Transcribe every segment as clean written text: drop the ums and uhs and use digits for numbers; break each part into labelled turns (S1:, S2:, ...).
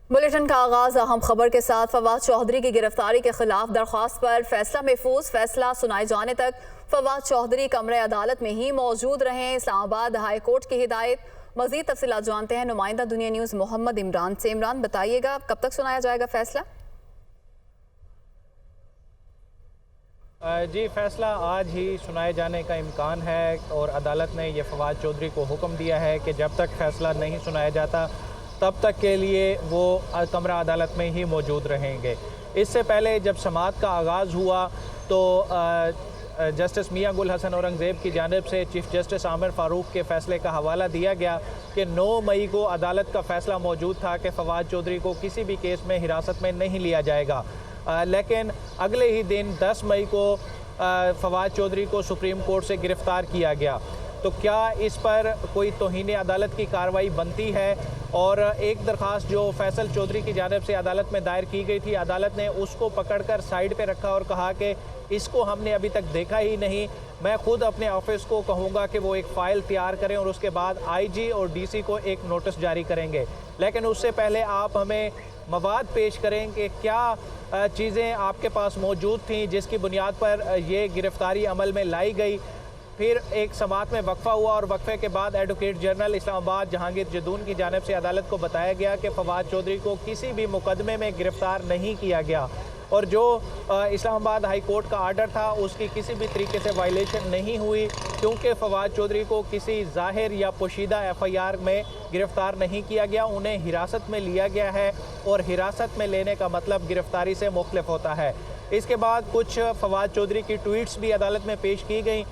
S1: Bulletin का आगाज अहम खबर के साथ। फवाद चौधरी की गिरफ्तारी के खिलाफ दरख्वास्त पर फैसला महफूज। फैसला सुनाए जाने तक फवाद चौधरी कमरे अदालत में ही मौजूद रहें, इस्लामाबाद हाई कोर्ट की हिदायत। मजीद तफसीलात जानते हैं नुमाइंदा दुनिया न्यूज़ मोहम्मद इमरान से। इमरान, बताइएगा कब तक सुनाया जाएगा फैसला?
S2: जी, फैसला आज ही सुनाए जाने का इम्कान है और अदालत ने यह फवाद चौधरी को हुक्म दिया है कि जब तक फैसला नहीं सुनाया जाता तब तक के लिए वो कमरा अदालत में ही मौजूद रहेंगे। इससे पहले जब समाअत का आगाज़ हुआ तो जस्टिस मियां गुल हसन औरंगज़ेब की जानिब से चीफ जस्टिस आमिर फ़ारूक के फ़ैसले का हवाला दिया गया कि 9 मई को अदालत का फ़ैसला मौजूद था कि फवाद चौधरी को किसी भी केस में हिरासत में नहीं लिया जाएगा। लेकिन अगले ही दिन 10 मई को फवाद चौधरी को सुप्रीम कोर्ट से गिरफ़्तार किया गया। तो क्या इस पर कोई तौहीन अदालत की कार्रवाई बनती है? और एक दरख्वास्त जो फैसल चौधरी की जानिब से अदालत में दायर की गई थी, अदालत ने उसको पकड़कर साइड पे रखा और कहा कि इसको हमने अभी तक देखा ही नहीं। मैं खुद अपने ऑफिस को कहूँगा कि वो एक फ़ाइल तैयार करें और उसके बाद आईजी और डीसी को एक नोटिस जारी करेंगे। लेकिन उससे पहले आप हमें मवाद पेश करें कि क्या चीज़ें आपके पास मौजूद थीं जिसकी बुनियाद पर ये गिरफ़्तारी अमल में लाई गई। फिर एक समाअत में वक्फा हुआ और वक्फे के बाद एडवोकेट जनरल इस्लामाबाद जहांगीर जदून की जानिब से अदालत को बताया गया कि फवाद चौधरी को किसी भी मुकदमे में गिरफ्तार नहीं किया गया और जो इस्लामाबाद हाई कोर्ट का आर्डर था उसकी किसी भी तरीके से वायलेशन नहीं हुई, क्योंकि फवाद चौधरी को किसी ज़ाहिर या पोशीदा FIR में गिरफ़्तार नहीं किया गया, उन्हें हिरासत में लिया गया है और हिरासत में लेने का मतलब गिरफ़्तारी से मुख्तलिफ होता है। इसके बाद कुछ फवाद चौधरी की ट्वीट्स भी अदालत में पेश की गई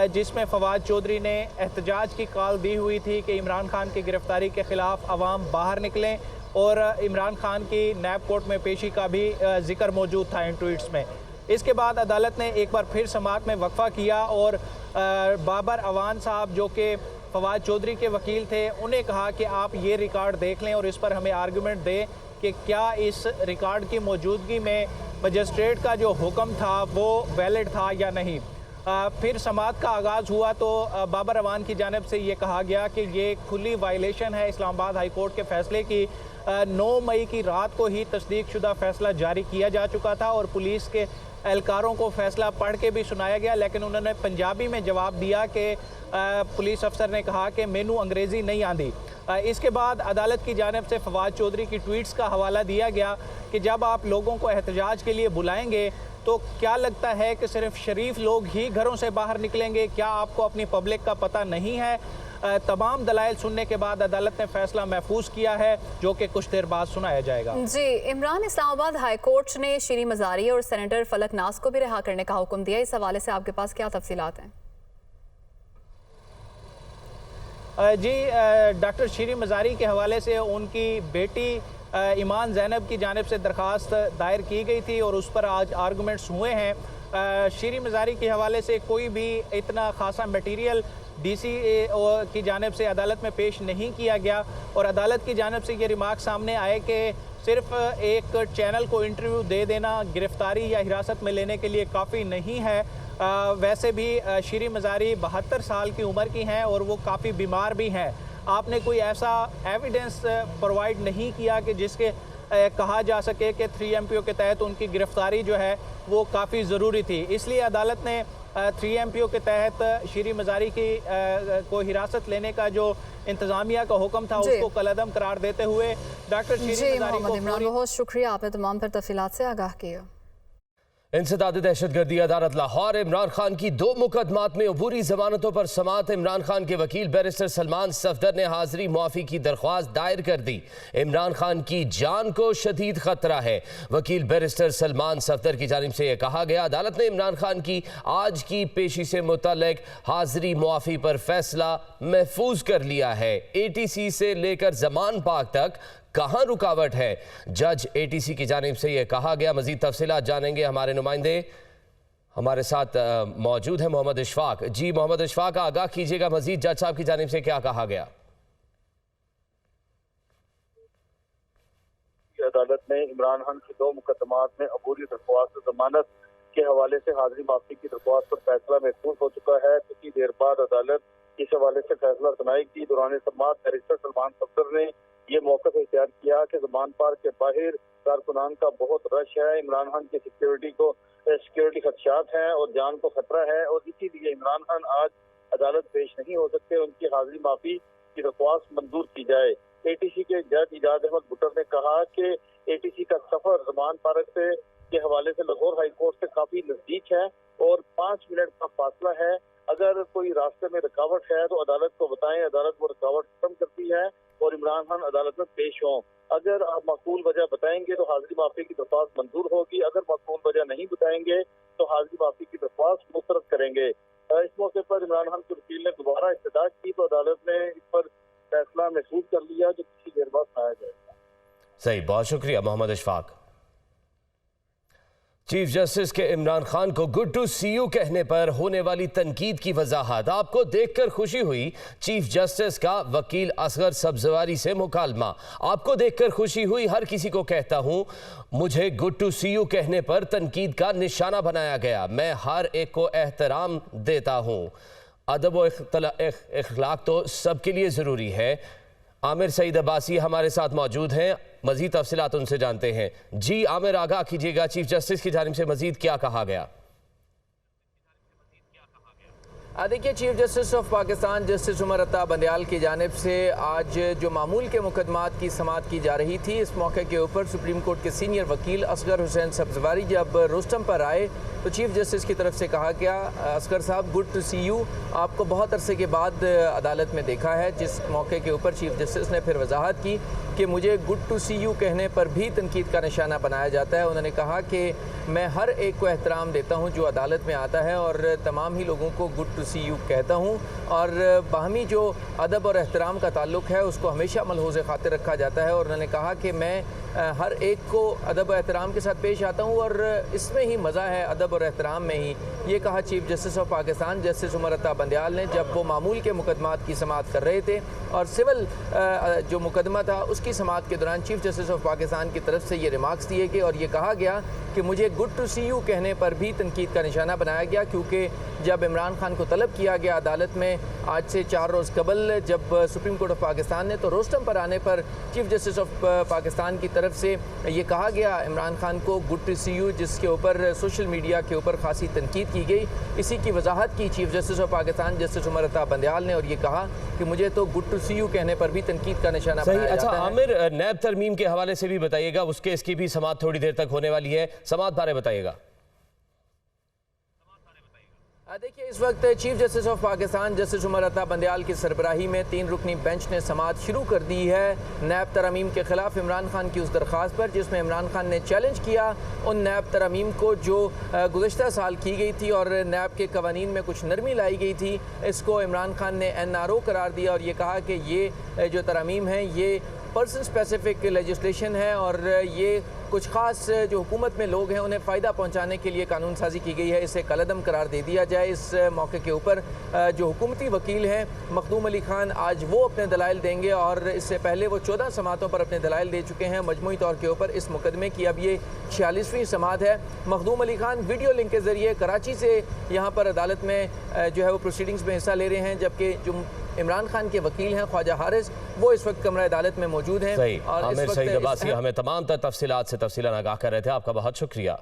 S2: जिसमें फवाद चौधरी ने एहतजाज की कॉल दी हुई थी कि इमरान खान की गिरफ़्तारी के ख़िलाफ़ अवाम बाहर निकलें और इमरान खान की नैब कोर्ट में पेशी का भी जिक्र मौजूद था इन ट्वीट्स में। इसके बाद अदालत ने एक बार फिर समाअत में वक्फा किया और बाबर अवान साहब जो कि फवाद चौधरी के वकील थे, उन्हें कहा कि आप ये रिकॉर्ड देख लें और इस पर हमें आर्गूमेंट दें कि क्या इस रिकॉर्ड की मौजूदगी में मजिस्ट्रेट का जो हुक्म था वो वैलिड था या नहीं। फिर समाअत का आगाज़ हुआ तो बाबर अवान की जानिब से ये कहा गया कि ये खुली वायलेशन है इस्लामाबाद हाई कोर्ट के फ़ैसले की। 9 मई की रात को ही तस्दीक शुदा फ़ैसला जारी किया जा चुका था और पुलिस के एहलकारों को फ़ैसला पढ़ के भी सुनाया गया, लेकिन उन्होंने पंजाबी में जवाब दिया कि पुलिस अफसर ने कहा कि मैनू अंग्रेज़ी नहीं आती। इसके बाद अदालत की जानिब से फवाद चौधरी की ट्वीट्स का हवाला दिया गया कि जब आप लोगों को एहतजाज के लिए बुलाएंगे तो क्या लगता है कि सिर्फ शरीफ लोग ही घरों से बाहर निकलेंगे? क्या आपको अपनी पब्लिक का पता नहीं है? तमाम दलाइल सुनने के बाद अदालत ने फैसला महफूज किया है जो कि कुछ देर बाद सुनाया जाएगा।
S1: जी इमरान, इस्लामाबाद हाई कोर्ट ने शीरी मजारी और सेनेटर फलक नाज को भी रिहा करने का हुक्म दिया। इस हवाले से आपके पास क्या तफसीलात हैं?
S2: जी, डॉक्टर शीरी मजारी के हवाले से उनकी बेटी ईमान ज़ैनब की जानिब से दरख्वास्त दायर की गई थी और उस पर आज आर्गूमेंट्स हुए हैं। शीरी मजारी के हवाले से कोई भी इतना खासा मटेरियल DC की जानिब से अदालत में पेश नहीं किया गया और अदालत की जानिब से ये रिमार्क सामने आए कि सिर्फ एक चैनल को इंटरव्यू दे देना गिरफ्तारी या हिरासत में लेने के लिए काफ़ी नहीं है। वैसे भी शीरी मजारी 72 साल की उम्र की हैं और वो काफ़ी बीमार भी हैं। आपने कोई ऐसा एविडेंस प्रोवाइड नहीं किया कि जिसके कहा जा सके कि 3MPO के तहत उनकी गिरफ्तारी जो है वो काफ़ी ज़रूरी थी। इसलिए अदालत ने 3MPO के तहत शीरी मजारी की को हिरासत लेने का जो इंतज़ामिया का हुक्म था उसको कलअदम करार देते हुए डॉक्टर शीरी मजारी को
S1: बहुत शुक्रिया, आपने तमाम पर तफसीलात से आगाह किया।
S3: इंसदाद दहशतगर्दी अदालत लाहौर इमरान खान की 2 मुकदमात में अबूरी जमानतों पर समाअत। इमरान खान के वकील बैरिस्टर सलमान सफदर ने हाजिरी मुआफ़ी की दरख्वास्त दायर कर दी। इमरान खान की जान को शदीद खतरा है। वकील बैरिस्टर सलमान सफदर की जानिब से यह कहा गया, अदालत ने इमरान खान की आज की पेशी से मुतल्लिक हाजिरी मुआफ़ी पर फैसला महफूज कर लिया है। ATC से लेकर जमान पाक तक कहां रुकावट है? जज ATC की जानिब से यह कहा गया। मजीद तफसीलात जानेंगे, हमारे नुमाइंदे हमारे साथ मौजूद है मोहम्मद इशफाक। जी मोहम्मद इशफाक, आगाह कीजिएगा मजीद जज साहब की जानिब से क्या कहा गया?
S4: अदालत ने इमरान खान की 2 मुकदमात में अबूरी दरख्वास्त जमानत के हवाले से हाजिरी माफी की दरख्वास्त पर फैसला महफूज हो चुका है। कुछ देर बाद अदालत इस हवाले से फैसला सुनाएगी। दौरान समाअत बैरिस्टर सलमान सफदर ने ये मौका इख्तियार किया कि ज़मान पार्क के बाहर कारकुनान का बहुत रश है, इमरान खान की सिक्योरिटी खदशात हैं और जान को खतरा है, और इसीलिए इमरान खान आज अदालत पेश नहीं हो सकते। उनकी हाजिरी माफी की दरख्वास्त मंजूर की जाए। एटीसी के जज इजाज अहमद भुट्टर ने कहा कि एटीसी का सफर ज़मान पार्क से के हवाले से लाहौर हाई कोर्ट से काफी नजदीक है और 5 मिनट का फासला है। अगर कोई रास्ते में रुकावट है तो अदालत को बताएं, अदालत वो रुकावट खत्म करती है और इमरान खान अदालत में पेश हों। अगर आप माकूल वजह बताएंगे तो हाजिरी माफी की दरख्वास्त मंजूर होगी, अगर माकूल वजह नहीं बताएंगे तो हाजिरी माफी की दरख्वास्त मुस्तरद करेंगे। इस मौके पर इमरान खान के वकील ने दोबारा इस्तदा की तो अदालत ने इस पर फैसला महसूस कर लिया जो किसी देर बाद सुनाया जाएगा।
S3: सही, बहुत शुक्रिया मोहम्मद इशफाक। चीफ जस्टिस के इमरान खान को गुड टू सी यू कहने पर होने वाली तनकीद की वजाहत। आपको देखकर खुशी हुई, चीफ जस्टिस का वकील असगर सब्जवारी से मुकालमा। आपको देखकर खुशी हुई, हर किसी को कहता हूं मुझे गुड टू सी यू कहने पर तनकीद का निशाना बनाया गया। मैं हर एक को एहतराम देता हूं। अदब व इखलाक तो सबके लिए ज़रूरी है। आमिर सईद अब्बासी हमारे साथ मौजूद हैं, मजीद तफसीलात उनसे जानते हैं। जी आमिर, आगाह कीजिएगा, चीफ जस्टिस की जानिब से मजीद क्या कहा गया?
S5: देखिए, chief justice of Pakistan justice Umar Ata Bandial की जानिब से आज जो मामूल के मुकदमात की समाअत की जा रही थी, इस मौके के ऊपर सुप्रीम कोर्ट के सीनियर वकील असगर हुसैन सब्जवारी जब रोस्टम पर आए तो चीफ जस्टिस की तरफ से कहा गया, असगर साहब गुड टू सी यू, आपको बहुत अरसे के बाद अदालत में देखा है। जिस मौके के ऊपर चीफ जस्टिस ने फिर वजाहत की कि मुझे गुड टू सी यू कहने पर भी तनकीद का निशाना बनाया जाता है। उन्होंने कहा कि मैं हर एक को एहतराम देता हूँ जो अदालत में आता है और तमाम ही लोगों को गुड टू सी यू कहता हूँ, और बाहमी जो अदब और एहतराम का ताल्लुक है उसको हमेशा मलहूज़ खातिर रखा जाता है। और उन्होंने कहा कि मैं हर एक को अदब और एहतराम के साथ पेश आता हूँ और इसमें ही मज़ा है, अदब और एहतराम में ही। ये कहा chief justice of Pakistan justice Umar Ata Bandial ने जब वो मामूल के मुकदमात की समाअत कर रहे थे और सिविल जो मुकदमा था उसकी समाअत के दौरान चीफ जस्टिस ऑफ पाकिस्तान की तरफ से ये रिमार्क्स दिए गए और ये कहा गया कि मुझे गुड टू सी यू कहने पर भी तनकीद का निशाना बनाया गया, क्योंकि जब इमरान खान को तलब किया गया अदालत में आज से 4 रोज़ कबल जब सुप्रीम कोर्ट ऑफ पाकिस्तान ने, तो रोस्टम पर आने पर चीफ जस्टिस ऑफ पाकिस्तान की तरफ से ये कहा गया इमरान खान को गुड टू सी यू, जिसके ऊपर सोशल मीडिया के ऊपर खासी तनकीद की गई। इसी की वजाहत की chief justice of Pakistan justice Umar Ata Bandial ने और ये कहा कि मुझे तो गुड टू सी यू कहने पर भी तनकीद का निशाना बनाया जाता है।
S3: आमिर, नैब तरमीम के हवाले से भी बताइएगा, उसके इसकी भी समाअत थोड़ी देर तक होने वाली है, समाअत बारे बताइएगा।
S5: देखिए, इस वक्त chief justice of Pakistan justice Umar Ata Bandial की सरबराही में 3 रुकनी बेंच ने समाअत शुरू कर दी है नैब तरमीम के खिलाफ इमरान खान की उस दरख्वास्त पर जिसमें इमरान खान ने चैलेंज किया उन नैब तरमीम को जो गुज़श्ता साल की गई थी और नैब के कवानीन में कुछ नरमी लाई गई थी। इसको इमरान खान ने NRO करार दिया और ये कहा कि ये जो तरमीम हैं ये पर्सन स्पेसिफिक लेजिस्लेशन है और ये कुछ ख़ास जो हुकूमत में लोग हैं उन्हें फ़ायदा पहुंचाने के लिए कानून साजी की गई है, इसे कलअदम करार दे दिया जाए। इस मौके के ऊपर जो हुकूमती वकील हैं मखदूम अली खान आज वो अपने दलाइल देंगे और इससे पहले वो 14 समातों पर अपने दलाइल दे चुके हैं मजमूई तौर के ऊपर इस मुकदमे की। अब ये 46वीं समात है। मखदूम अली खान वीडियो लिंक के ज़रिए कराची से यहाँ पर अदालत में जो है वो प्रोसीडिंग्स में हिस्सा ले रहे हैं, जबकि जो इमरान खान के वकील हैं ख्वाजा हारिस वो इस वक्त कमरा अदालत में मौजूद हैं।
S3: और आमिर सईद अब्बासी हमें तमाम तफसीलात से तफसीलन आगाह कर रहे थे, आपका बहुत शुक्रिया।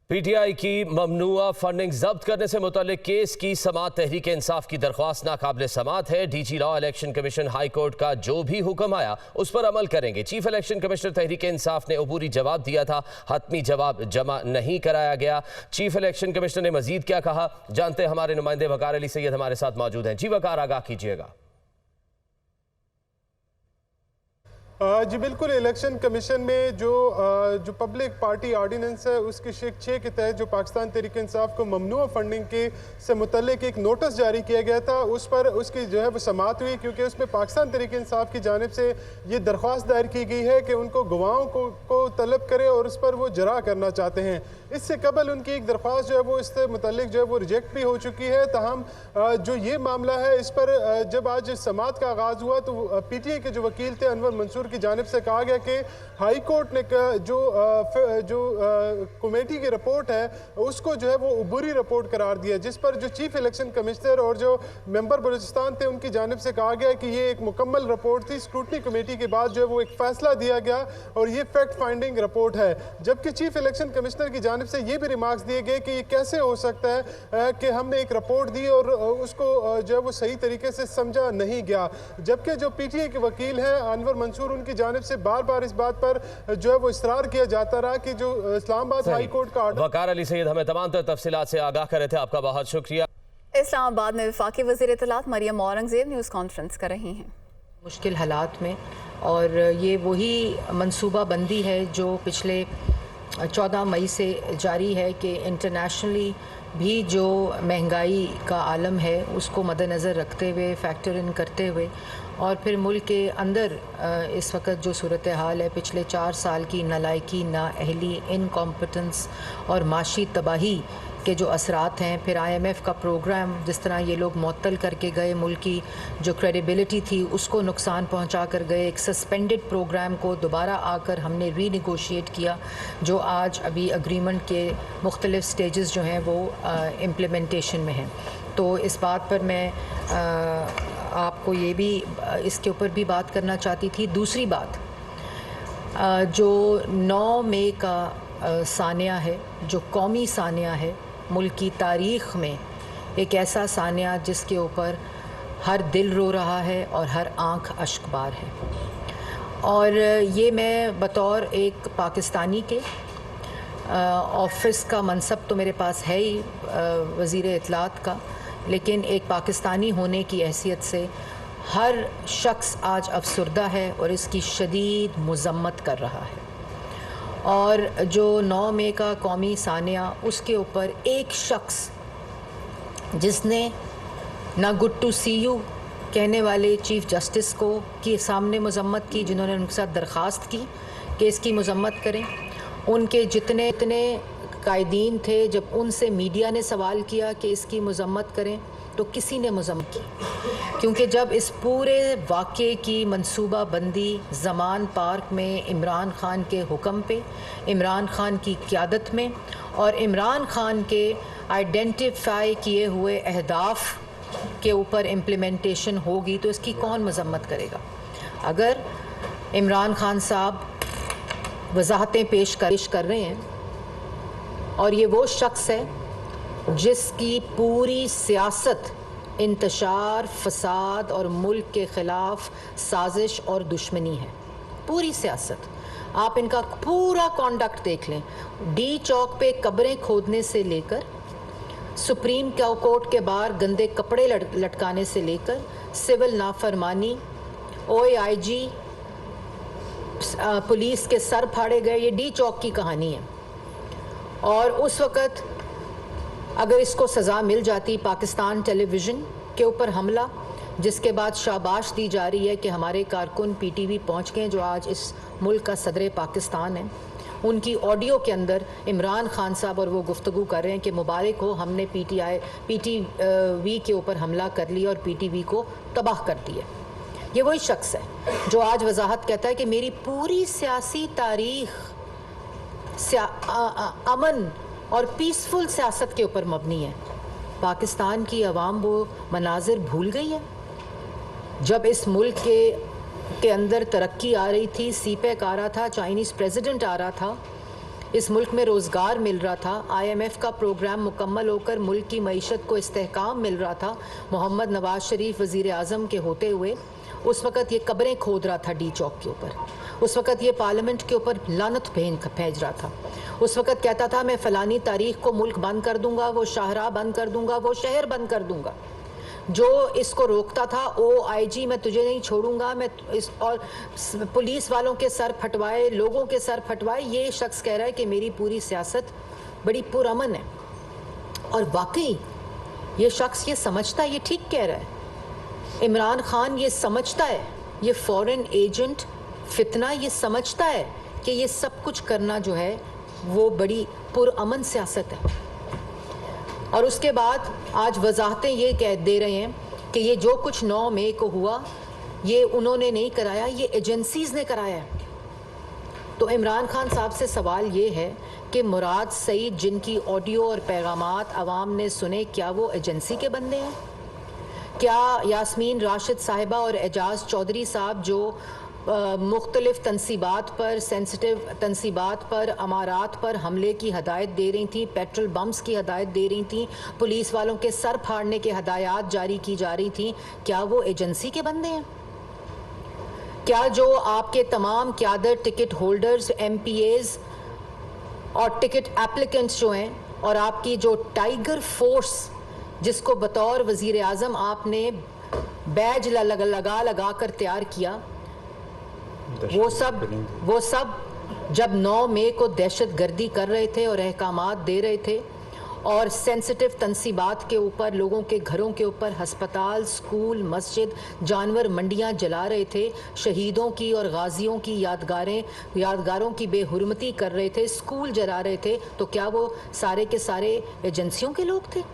S3: PTI की ममनुआ फंडिंग जब्त करने से मुतल्लिक केस की समाअत तहरीक इंसाफ की दरख्वास्त नाकाबिल समाअत है। DG law election commission high court का जो भी हुक्म आया उस पर अमल करेंगे। Chief election commissioner Tehreek Insaf ने अबूरी जवाब दिया था, हतमी जवाब जमा नहीं कराया गया। चीफ इलेक्शन कमिश्नर ने मजीद क्या कहा जानते हमारे नुमाइंदे वकार अली सैयद हमारे साथ मौजूद हैं। जी वकार, आगाह कीजिएगा।
S6: जी बिल्कुल, इलेक्शन कमीशन में जो पब्लिक पार्टी ऑर्डिनेंस है उसकी शिक 6 के तहत जो पाकिस्तान तहरीक इंसाफ को ममनुआ फंडिंग के से मुतल्लिक एक नोटिस जारी किया गया था, उस पर उसकी जो है वो समाअत हुई, क्योंकि उसमें पाकिस्तान तहरीक इंसाफ की जानिब से ये दरख्वास्त दायर की गई है कि उनको गवाहों को तलब करे और उस पर वो जरा करना चाहते हैं। इससे कबल उनकी एक दरख्वास्त जो है वो इससे मुतल्लिक जो है वो रिजेक्ट भी हो चुकी है। तहम जो ये मामला है इस पर जब आज समात का आगाज़ हुआ तो PTI के जो वकील थे अनवर मंसूर की जानिब से कहा गया कि हाई कोर्ट ने जो कमेटी की रिपोर्ट है उसको जो है वो अबूरी रिपोर्ट करार दिया, जिस पर जो चीफ इलेक्शन कमिश्नर और जो मेंबर बलूचिस्तान थे उनकी जानिब से कहा गया कि ये एक मुकम्मल रिपोर्ट थी। स्क्रूटनी कमेटी के बाद जो है वो एक फैसला दिया गया और ये फैक्ट फाइंडिंग रिपोर्ट है। जबकि चीफ इलेक्शन कमिश्नर की जानिब से ये भी रिमार्क्स दिए गए कि ये कैसे हो सकता है कि हमने एक रिपोर्ट दी और उसको जो है वो सही तरीके से समझा नहीं गया। जबकि जो PTI के वकील हैं अनवर मंसूर, उनकी जानिब से बार बार इस बात पर जो है वो इसरार किया जाता रहा कि जो इस्लामाबाद हाई कोर्ट का ऑर्डर।
S3: वकार अली सैयद हमें तमाम तफसीलात से आगाह कर रहे थे, आपका बहुत शुक्रिया।
S1: इस्लामाबाद में वफाकी वज़ीर इत्तलात मरियम औरंगज़ेब न्यूज़ कॉन्फ्रेंस कर रही हैं।
S7: मुश्किल हालात में, और ये वही मनसूबा बंदी है जो पिछले 14 मई से जारी है कि इंटरनेशनली भी जो महंगाई का आलम है उसको मद्देनज़र रखते हुए, फैक्टर इन करते हुए, और फिर मुल्क के अंदर इस वक्त जो सूरत हाल है, पिछले 4 साल की नालायकी, नाअहली, इनकॉम्पिटेंस और माशी तबाही के जो असरात हैं, फिर IMF का प्रोग्राम जिस तरह ये लोग मुअत्तल करके गए, मुल्क की जो क्रेडिबिलिटी थी उसको नुकसान पहुंचा कर गए, एक सस्पेंडेड प्रोग्राम को दोबारा आकर हमने रीनिगोशिएट किया, जो आज अभी अग्रीमेंट के मुख्तलिफ स्टेजेस जो हैं वो इम्प्लीमेंटेशन में हैं। तो इस बात पर मैं आपको ये भी इसके ऊपर भी बात करना चाहती थी। दूसरी बात, जो 9 मई का सानिया है, जो कौमी सानिया है मुल्क की तारीख़ में, एक ऐसा सानिया जिसके ऊपर हर दिल रो रहा है और हर आँख अश्कबार है। और ये मैं बतौर एक पाकिस्तानी के, ऑफिस का मनसब तो मेरे पास है ही वज़ीर इत्तलात का, लेकिन एक पाकिस्तानी होने की हैसियत से हर शख्स आज अफसरदा है और इसकी शदीद मज़म्मत कर रहा है। और जो 9 मई का कौमी सानिया, उसके ऊपर एक शख्स जिसने ना गुड टू सी यू कहने वाले चीफ़ जस्टिस को के सामने मज़म्मत की, जिन्होंने उनके साथ दरख्वास्त की कि इसकी मज़म्मत करें, उनके जितने कायदीन थे, जब उनसे मीडिया ने सवाल किया कि इसकी मज़म्मत करें तो किसी ने मज़म्मत की, क्योंकि जब इस पूरे वाक़े की मंसूबा बंदी ज़मान पार्क में इमरान ख़ान के हुक्म पे, इमरान ख़ान की क़यादत में और इमरान ख़ान के आइडेंटिफाई किए हुए अहदाफ के ऊपर इम्प्लीमेंटेशन होगी तो इसकी कौन मज़म्मत करेगा। अगर इमरान ख़ान साहब वजाहतें पेश कर रहे हैं और ये वो शख्स है जिसकी पूरी सियासत इंतशार, फसाद और मुल्क के ख़िलाफ़ साजिश और दुश्मनी है, पूरी सियासत। आप इनका पूरा कॉन्डक्ट देख लें, डी चौक पे कब्रें खोदने से लेकर, सुप्रीम कोर्ट के बाहर गंदे कपड़े लटकाने से लेकर, सिविल नाफरमानी, OAIG पुलिस के सर फाड़े गए, ये डी चौक की कहानी है। और उस वक़्त अगर इसको सज़ा मिल जाती, पाकिस्तान टेलीविज़न के ऊपर हमला, जिसके बाद शाबाश दी जा रही है कि हमारे कारकुन PTV पहुँच गए जो आज इस मुल्क का सदर पाकिस्तान है, उनकी ऑडियो के अंदर इमरान ख़ान साहब और वो गुफ्तगू कर रहे हैं कि मुबारक हो, हमने PTV के ऊपर हमला कर लिया और PTV को तबाह कर दिया। ये वही शख्स है जो आज वजाहत कहता है कि मेरी पूरी सियासी तारीख़ अमन और पीसफुल सियासत के ऊपर मबनी है। पाकिस्तान की आवाम वो मनाजिर भूल गई है जब इस मुल्क के अंदर तरक्की आ रही थी, CPEC आ रहा था, चाइनीज़ प्रेसिडेंट आ रहा था, इस मुल्क में रोज़गार मिल रहा था, IMF का प्रोग्राम मुकम्मल होकर मुल्क की मईशत को इस्तेहकाम मिल रहा था, मोहम्मद नवाज़ शरीफ वज़ीर आज़म के होते हुए उस वक़्त ये कब्रें खोद रहा था डी चौक के ऊपर, उस वक़्त ये पार्लियामेंट के ऊपर लानत भेज रहा था, उस वक़्त कहता था मैं फ़लानी तारीख़ को मुल्क बंद कर दूंगा, वो शाहरा बंद कर दूंगा, वो शहर बंद कर दूंगा। जो इसको रोकता था OIG मैं तुझे नहीं छोड़ूंगा, मैं इस और पुलिस वालों के सर फटवाए, लोगों के सर फटवाए, ये शख्स कह रहा है कि मेरी पूरी सियासत बड़ी पुरअमन है। और वाकई ये शख्स ये समझता है, ये ठीक कह रहा है, इमरान ख़ान ये समझता है, ये फॉरेन एजेंट फितना ये समझता है कि ये सब कुछ करना जो है वो बड़ी पुरअमन सियासत है। और उसके बाद आज वजाहतें ये कह दे रहे हैं कि ये जो कुछ 9 मई को हुआ ये उन्होंने नहीं कराया, ये एजेंसीज़ ने कराया है। तो इमरान खान साहब से सवाल ये है कि मुराद सईद जिनकी ऑडियो और पैगामात आवाम ने सुने, क्या वो एजेंसी के बंदे हैं? क्या यास्मीन राशिद साहिबा और एजाज चौधरी साहब जो मुख्तलिफ तनसीबात पर, सेंसिटिव तनसीबात पर, अमारात पर हमले की हदायत दे रही थी, पेट्रोल बम्स की हदायत दे रही थी, पुलिस वालों के सर फाड़ने के हदायत जारी की जा रही थी, क्या वो एजेंसी के बंदे हैं? क्या जो आपके तमाम क़यादत, टिकट होल्डर्स, MPAs और टिकट एप्लीकेंट्स जो हैं, और आपकी जो टाइगर फोर्स जिसको बतौर वज़ीर आज़म आपने बैज लगा कर तैयार किया, वो सब जब 9 मई को दहशत गर्दी कर रहे थे और अहकामात दे रहे थे और सेंसिटिव तनसीबात के ऊपर, लोगों के घरों के ऊपर, हस्पताल, स्कूल, मस्जिद, जानवर मंडियां जला रहे थे, शहीदों की और गाजियों की यादगारों की बेहुरमती कर रहे थे, स्कूल जला रहे थे, तो क्या वो सारे के सारे एजेंसियों के लोग थे?